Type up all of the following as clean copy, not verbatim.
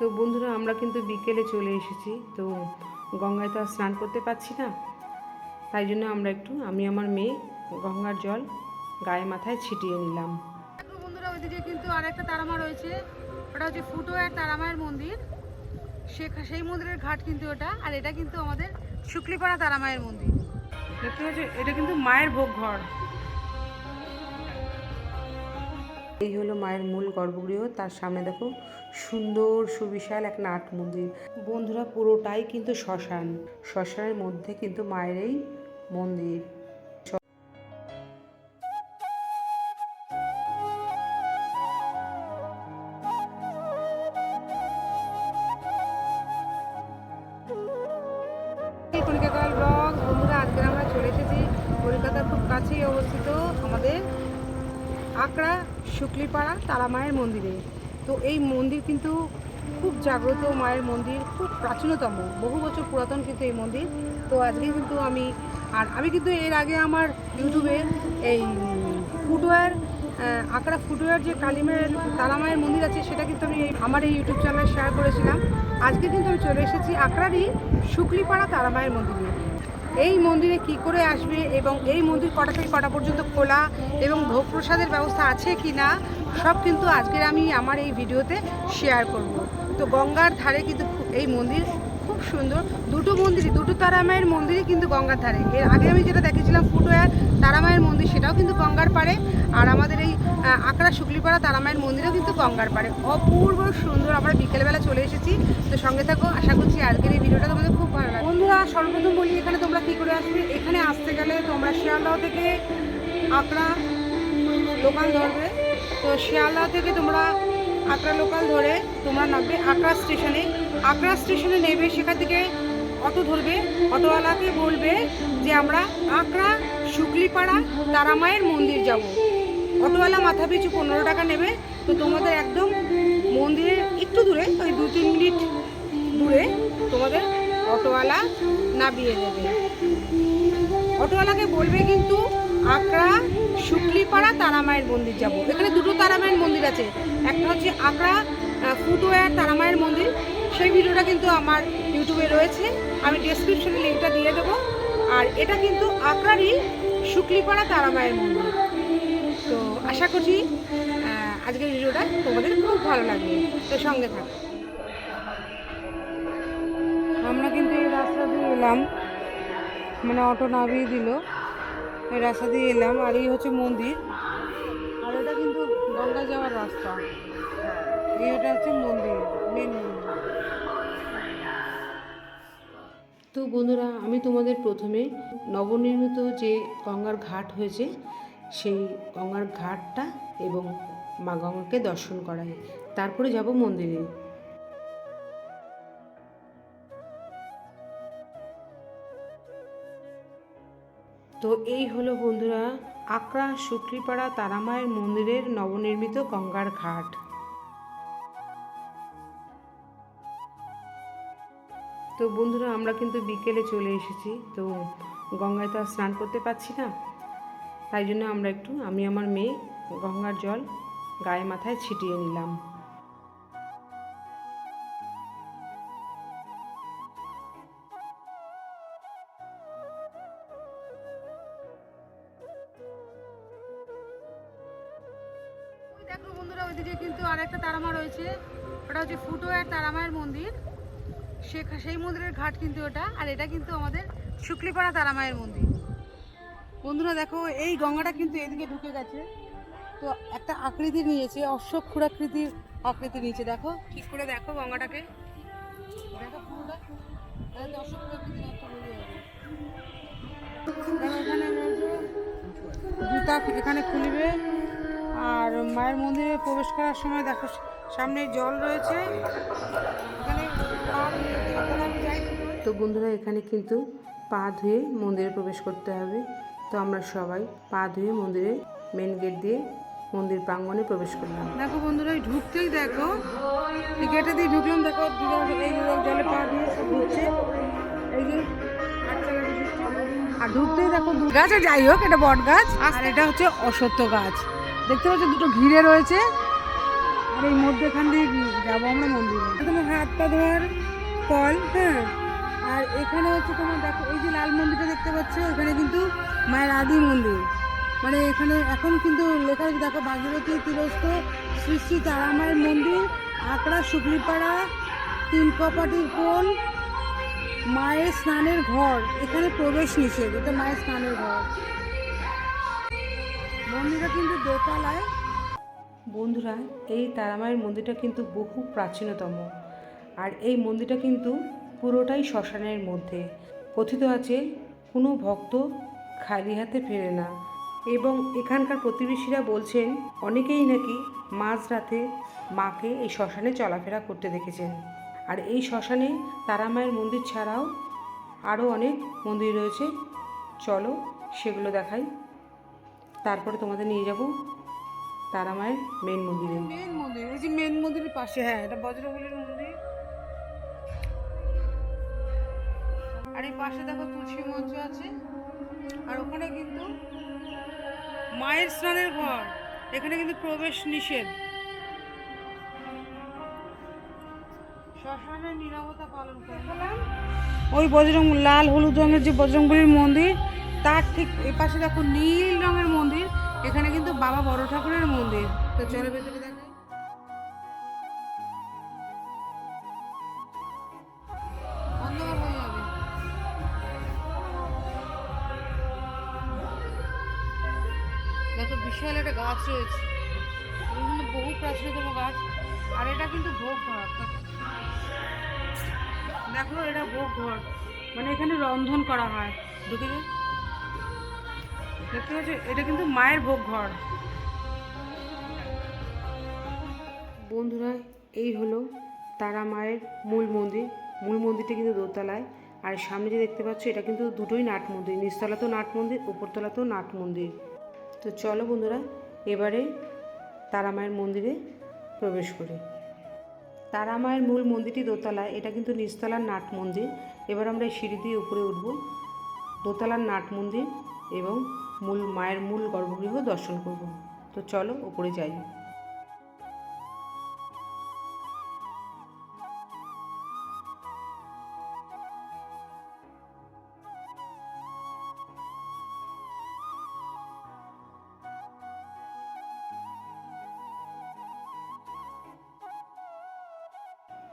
তো বন্ধুরা আমরা কিন্তু বিকেলে চলে এসেছি। তো গঙ্গায় তো আর স্নান করতে পারছি না, তাই জন্য আমরা একটু আমি আমার মেয়ে গঙ্গার জল গায়ে মাথায় ছিটিয়ে নিলাম। বন্ধুরা ওইদিকে কিন্তু আর একটা তারামা রয়েছে, ওটা হচ্ছে ফুটওয়ার তারামায়ের মন্দির। সেই মন্দিরের ঘাট কিন্তু ওটা, আর এটা কিন্তু আমাদের শুক্লিপাড়া তারামায়ের মন্দির। দেখতে পাচ্ছি এটা কিন্তু মায়ের ভোগ ঘর। এই হলো মায়ের মূল গর্ভগৃহ, তার সামনে দেখো সুন্দর সুবিশাল এক নাট মন্দির। বন্ধুরা পুরোটাই কিন্তু শ্মশান, শ্মশানের মধ্যে কিন্তু মায়ের এই মন্দির। বন্ধুরা আজকে আমরা চলে এসেছি কলকাতার খুব কাছেই অবস্থিত আমাদের আকড়া শুক্লিপাড়া তারামায়ের মন্দিরে। তো এই মন্দির কিন্তু খুব জাগ্রত মায়ের মন্দির, খুব প্রাচীনতম, বহু বছর পুরাতন কিন্তু এই মন্দির। তো আজকে কিন্তু আমি কিন্তু এর আগে আমার ইউটিউবে এই ফুটওয়্যার আকড়া ফুটওয়্যার যে কালীমায়ের তারামায়ের মন্দির আছে সেটা কিন্তু আমি আমার এই ইউটিউব চ্যানেলে শেয়ার করেছিলাম। আজকে কিন্তু আমি চলে এসেছি আকড়ারই শুক্লিপাড়া তারামায়ের মন্দিরে। এই মন্দিরে কি করে আসবে এবং এই মন্দির কটা থেকে কটা পর্যন্ত খোলা এবং ভোগ প্রসাদের ব্যবস্থা আছে কি না, সব কিন্তু আজকের আমি আমার এই ভিডিওতে শেয়ার করব। তো গঙ্গার ধারে কিন্তু এই মন্দির খুব সুন্দর, দুটো তারামায়ের মন্দিরই কিন্তু গঙ্গার ধারে। এর আগে আমি যেটা দেখেছিলাম ফুটওয়্যার তারামায়ের মন্দির, সেটাও কিন্তু গঙ্গার পাড়ে, আর আমাদের এই আকড়া শুক্লিপাড়া তারামায়ের মন্দিরেও কিন্তু গঙ্গার পাড়ে। অপূর্ব সুন্দর। আমরা বিকেলবেলা চলে এসেছি, তো সঙ্গে থাকো। আশা করছি আজকের এই ভিডিওটা তোমাদের খুব ভালো লাগে। বন্ধুরা সর্বপ্রথম বলি, এখানে তোমরা কী করে আসবে। এখানে আসতে গেলে তোমরা শিয়ালদহ থেকে আকড়া লোকাল ধরবে। তো শিয়ালদহ থেকে তোমরা আকড়া লোকাল ধরে তোমরা নামবে আকড়া স্টেশনে। আকড়া স্টেশনে নেবে, সেখান থেকে অটো ধরবে। অটোওয়ালাকে বলবে যে আমরা আকড়া শুক্লিপাড়া তারামায়ের মন্দির যাব। অটোওয়ালা মাথা পিছু 15 টাকা নেবে। তো তোমাদের একদম মন্দিরের একটু দূরে, ওই 2-3 মিনিট দূরে তোমাদের অটোওয়ালা নামিয়ে দেবে। অটোওয়ালাকে বলবে কিন্তু আকড়া শুক্লিপাড়া তারামায়ের মন্দির যাব। এখানে দুটো তারামায়ের মন্দির আছে, একটা হচ্ছে আকড়া ফুটওয়্যার তারামায়ের মন্দির। সেই ভিডিওটা কিন্তু আমার ইউটিউবে রয়েছে, আমি ডেসক্রিপশনে লিঙ্কটা দিয়ে দেবো। আর এটা কিন্তু আকড়ারই শুক্লিপাড়া তারামায়ের মন্দির। তো আশা করছি আজকের ভিডিওটা তোমাদের খুব ভালো লাগবে, তো সঙ্গে থাকো। আমরা কিন্তু এই রাস্তা দিয়ে এলাম, মানে অটো নামিয়ে দিল, এই রাস্তা দিয়ে এলাম। আর এই হচ্ছে মন্দির, আর এটা কিন্তু গঙ্গা যাওয়ার রাস্তা। এটা হচ্ছে মন্দির, মেন মন্দির। তো বন্ধুরা আমি তোমাদের প্রথমে নবনির্মিত যে গঙ্গার ঘাট হয়েছে সেই গঙ্গার ঘাটটা এবং মা গঙ্গাকে দর্শন করাই, তারপরে যাব মন্দিরে। তো এই হলো বন্ধুরা আকড়া শুক্লিপাড়া তারামায়ের মন্দিরের নবনির্মিত গঙ্গার ঘাট। তো বন্ধুরা আমরা কিন্তু বিকেলে চলে এসেছি। তো গঙ্গায় তো আর স্নান করতে পারছি না, তাই জন্য আমরা একটু আমি আমার মেয়ে গঙ্গার জল গায়ে মাথায় ছিটিয়ে নিলাম। দেখো বন্ধুরা ওইদিকে কিন্তু আর একটা তারামা রয়েছে, ওটা হচ্ছে ফুটওয়্যার তারামায়ের মন্দির। সেই মন্দিরের ঘাট কিন্তু ওটা, আর এটা কিন্তু আমাদের শুক্লিপাড়া তারামায়ের মন্দির। বন্ধুরা দেখো এই গঙ্গাটা কিন্তু এদিকে ঢুকে গেছে, তো একটা আকৃতি নিয়েছে, অশ্বক্ষুর ক্ষুরাকৃতির আকৃতি নিয়েছে। দেখো ঠিক করে দেখো গঙ্গাটাকে, দেখো পুরোটা অশ্বক্ষুরাকৃতির একটা বেরিয়ে যাবে। এখানে জুতা এখানে খুলবে, আর মায়ের মন্দিরে প্রবেশ করার সময় দেখো সামনে জল রয়েছে, এখানে তো বন্ধুরা এখানে কিন্তু পা ধুয়ে মন্দিরে প্রবেশ করতে হবে। তো আমরা সবাই পা ধুয়ে মন্দিরে মেন গেট দিয়ে মন্দির প্রাঙ্গণে প্রবেশ করলাম। দেখো বন্ধুরা ঢুকতেই দেখো এই গেটে দিয়ে ঢুকলাম, দেখো এই জলে পা দিয়ে সব ঢুকছে, এই যে আর ঢুকতেই দেখো গাছে, যাই হোক এটা বট গাছ, আর এটা হচ্ছে অশ্বত্থ গাছ। দেখতে পাচ্ছ দুটো ঘিরে রয়েছে, আর এই মধ্যেখান দিয়ে যাবো আমরা মন্দিরে। তোমার হাত পা ধোয়ার কল, হ্যাঁ। আর এখানে হচ্ছে তোমার দেখো এই যে লাল মন্দিরটা দেখতে পাচ্ছ, এখানে কিন্তু মায়ের আদি মন্দির। মানে এখানে এখন কিন্তু লেখা আছে দেখো, ভাগীরথী তীরস্থ শ্রী শ্রী তারা মায়ের মন্দির, আকড়া শুকলিপাড়া, তিন কপাটির কোল, মায়ের স্নানের ঘর। এখানে প্রবেশ নিষেধ, এটা মায়ের স্নানের ঘর। মন্দিরটা কিন্তু দোতলায়। বন্ধুরা, এই তারামায়ের মন্দিরটা কিন্তু বহু প্রাচীনতম, আর এই মন্দিরটা কিন্তু পুরোটাই শ্মশানের মধ্যে। কথিত আছে কোনো ভক্ত খালি হাতে ফেরে না, এবং এখানকার প্রতিবেশীরা বলছেন অনেকেই নাকি মাঝরাতে মাকে এই শ্মশানে চলাফেরা করতে দেখেছেন। আর এই শ্মশানে তারামায়ের মন্দির ছাড়াও আরও অনেক মন্দির রয়েছে, চলো সেগুলো দেখাই। তারপরে তোমাদের নিয়ে যাব তারামায়ের মেন মন্দিরে। মেন মন্দির, এই যে মেন মন্দিরের পাশে, হ্যাঁ এটা বজ্রবলির মন্দির। আর এই পাশে দেখো তুলসী মঞ্চ আছে, আর ওখানে কিন্তু মায়ের স্নানের ঘর। এখানে কিন্তু প্রবেশ নিষেধ। শ্মশানের নিরাপত্তা পালন করে ওই বজরং লাল হলুদ রঙের যে বজরংবলীর মন্দির, তার ঠিক এই পাশে দেখো নীল রঙের মন্দির। এখানে কিন্তু বাবা বড় ঠাকুরের মন্দির। তো চলো ভেতরে দেখাই। অন্ধকার হয়ে যাবে। দেখো বিশাল একটা গাছ রয়েছে, কিন্তু বহু প্রাচীনতম গাছ। আর এটা কিন্তু ভোগ ঘর। দেখো এটা ভোগ ঘর, মানে এখানে রন্ধন করা হয়। ঢুকে যায়, দেখতে পাচ্ছ, এটা কিন্তু মায়ের ভোগ ঘর। বন্ধুরা, এই হলো তারা মায়ের মূল মন্দির। মূল মন্দিরটা কিন্তু দোতলায়, আর সামনে যে দেখতে পাচ্ছ এটা কিন্তু দুটোই নাট মন্দির, নিচতলাতেও নাট মন্দির, উপরতলাতেও নাট মন্দির। তো চলো বন্ধুরা, এবারে তারা মায়ের মন্দিরে প্রবেশ করি। তারা মায়ের মূল মন্দিরটি দোতলায়, এটা কিন্তু নিচতলার নাট মন্দির। এবার আমরা এই সিঁড়ি দিয়ে উপরে উঠব, দোতলার নাট মন্দির এবং মায়ের মূল গর্ভগৃহ দর্শন করব। তো চলো উপরে যাই।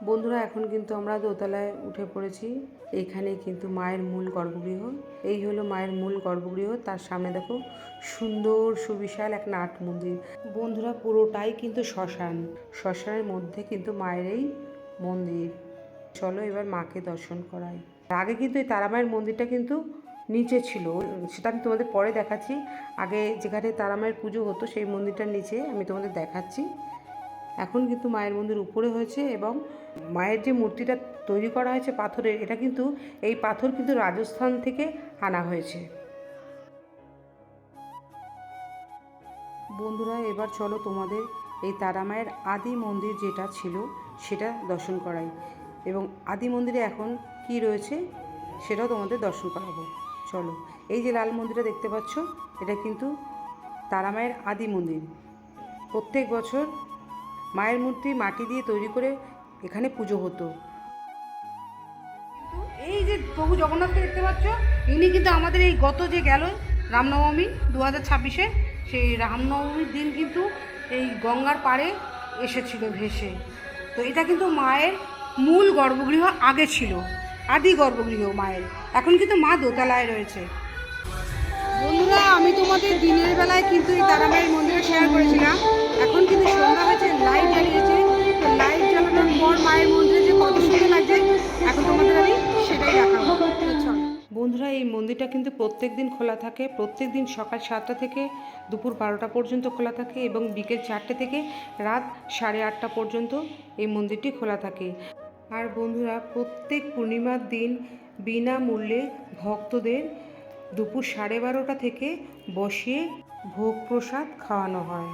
বন্ধুরা, এখন কিন্তু আমরা দোতলায় উঠে পড়েছি। এইখানে কিন্তু মায়ের মূল গর্ভগৃহ। এই হলো মায়ের মূল গর্ভগৃহ। তার সামনে দেখো সুন্দর সুবিশাল এক নাট মন্দির। বন্ধুরা, পুরোটাই কিন্তু শ্মশান। শ্মশানের মধ্যে কিন্তু মায়ের এই মন্দির। চলো এবার মাকে দর্শন করাই। আগে কিন্তু এই তারামায়ের মন্দিরটা কিন্তু নিচে ছিল, সেটা আমি তোমাদের পরে দেখাচ্ছি। আগে যেখানে তারামায়ের পুজো হতো সেই মন্দিরটার নিচে আমি তোমাদের দেখাচ্ছি। এখন কিন্তু মায়ের মন্দির উপরে হয়েছে, এবং মায়ের যে মূর্তিটা তৈরি করা হয়েছে পাথরের, এটা কিন্তু এই পাথর কিন্তু রাজস্থান থেকে আনা হয়েছে। বন্ধুরা, এবার চলো তোমাদের এই তারা মায়ের আদি মন্দির যেটা ছিল সেটা দর্শন করাই, এবং আদি মন্দিরে এখন কি রয়েছে সেটাও তোমাদের দর্শন করাবো। চলো, এই যে লাল মন্দিরটা দেখতে পাচ্ছ, এটা কিন্তু তারা মায়ের আদি মন্দির। প্রত্যেক বছর মায়ের মূর্তি মাটি দিয়ে তৈরি করে এখানে পুজো হতো। এই যে প্রভু জগন্নাথকে দেখতে পাচ্ছ, ইনি কিন্তু আমাদের এই গত যে গেল রামনবমী 2026-এ, সেই রামনবমীর দিন কিন্তু এই গঙ্গার পাড়ে এসেছিল ভেসে। তো এটা কিন্তু মায়ের মূল গর্ভগৃহ আগে ছিল, আদি গর্ভগৃহ মায়ের। এখন কিন্তু মা দোতলায় রয়েছে। বন্ধুরা, আমি তোমাদের দিনের বেলায় কিন্তু এই তারামায়ের মন্দিরে শেয়ার করেছিলাম। এখন কিন্তু সন্ধ্যা হয়েছে, লাইট জ্বালিয়েছে। তো লাইট জ্বালানোর পর মায়ের মন্দিরে যে কত সুন্দর লাগছে, এখন তোমাদের আমি সেটাই দেখাবো। বন্ধুরা, এই মন্দিরটা কিন্তু প্রত্যেক দিন খোলা থাকে। প্রত্যেক দিন সকাল 7টা থেকে দুপুর 12টা পর্যন্ত খোলা থাকে, এবং বিকেল 4টে থেকে রাত 8:30 পর্যন্ত এই মন্দিরটি খোলা থাকে। আর বন্ধুরা, প্রত্যেক পূর্ণিমার দিন বিনামূল্যে ভক্তদের দুপুর 12:30 থেকে বসিয়ে ভোগ প্রসাদ খাওয়ানো হয়।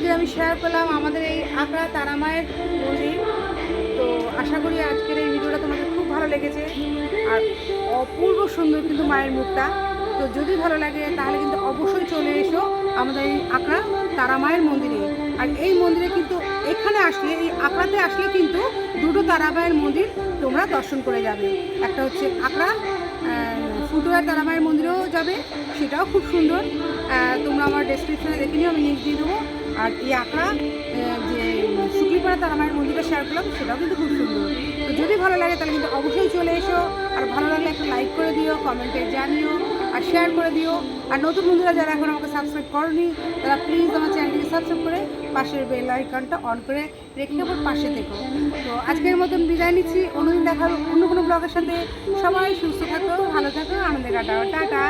আজকে আমি শেয়ার করলাম আমাদের এই আকড়া তারা মায়ের মন্দির। তো আশা করি আজকের এই ভিডিওটা তোমাদের খুব ভালো লেগেছে, আর অপূর্ব সুন্দর কিন্তু মায়ের মুখটা। তো যদি ভালো লাগে তাহলে কিন্তু অবশ্যই চলে এসো আমাদের এই আকড়া তারা মায়ের মন্দিরে। আর এই মন্দিরে কিন্তু এখানে আসলে, এই আকড়াতে আসলে কিন্তু দুটো তারা মায়ের মন্দির তোমরা দর্শন করে যাবে। একটা হচ্ছে আকড়া ফুটওয়ার তারা মায়ের মন্দিরেও যাবে, সেটাও খুব সুন্দর। তোমরা আমার ডেসক্রিপশনে দেখে নিও, আমি লিঙ্ক দিয়ে দেবো। আর এই আকড়া যে শুক্লিপাড়া তারা মায়ের মন্দিরটা শেয়ার করলাম, সেটাও কিন্তু খুব সুন্দর। তো যদি ভালো লাগে তাহলে কিন্তু অবশ্যই চলে এসো। আর ভালো লাগলে একটা লাইক করে দিও, কমেন্টে জানিও, আর শেয়ার করে দিও। আর নতুন বন্ধুরা যারা এখন আমাকে সাবস্ক্রাইব করনি, তারা প্লিজ আমার চ্যানেলটিকে সাবস্ক্রাইব করে পাশের বেল আইকনটা অন করে রেখে আমার পাশে থেকো। তো আজকের মতন বিদায় নিচ্ছি, অন্যদিন দেখা হবে অন্য কোনো ব্লগের সাথে। সবাই সুস্থ থাকো, ভালো থাকো, আনন্দে কাটাও। টাটা।